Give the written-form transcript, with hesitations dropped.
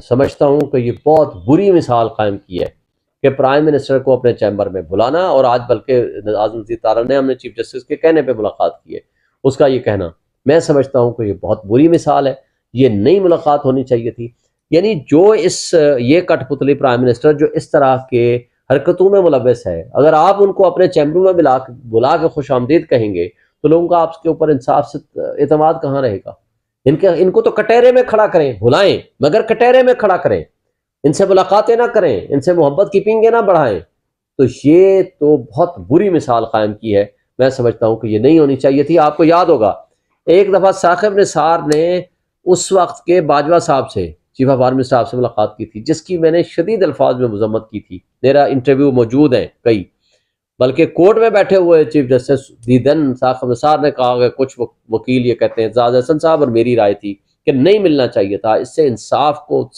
سمجھتا ہوں کہ یہ بہت بری مثال قائم کی ہے کہ پرائم منسٹر کو اپنے چیمبر میں بلانا، اور آج بلکہ اعظم نذیر تارڑ نے ہم نے چیف جسٹس کے کہنے پہ ملاقات کی ہے، اس کا یہ کہنا میں سمجھتا ہوں کہ یہ بہت بری مثال ہے، یہ نئی ملاقات ہونی چاہیے تھی۔ یعنی جو یہ کٹ پتلی پرائم منسٹر جو اس طرح کے حرکتوں میں ملوث ہے، اگر آپ ان کو اپنے چیمبروں میں بلا کے خوش آمدید کہیں گے تو لوگوں کا آپ کے اوپر انصاف سے اعتماد کہاں رہے گا؟ ان کو تو کٹہرے میں کھڑا کریں، بلائیں مگر کٹہرے میں کھڑا کریں، ان سے ملاقاتیں نہ کریں، ان سے محبت کی پینگیں نہ بڑھائیں۔ تو یہ تو بہت بری مثال قائم کی ہے، میں سمجھتا ہوں کہ یہ نہیں ہونی چاہیے تھی۔ آپ کو یاد ہوگا ایک دفعہ ثاقب نثار نے اس وقت کے باجوہ صاحب سے، چیف آف آرمی صاحب سے ملاقات کی تھی، جس کی میں نے شدید الفاظ میں مذمت کی تھی، میرا انٹرویو موجود ہے کئی، بلکہ کورٹ میں بیٹھے ہوئے چیف جسٹس دیدن ثاقب نثار نے کہا کہ کچھ وکیل یہ کہتے ہیں، اعجاز احسن صاحب، اور میری رائے تھی کہ نہیں ملنا چاہیے تھا، اس سے انصاف کو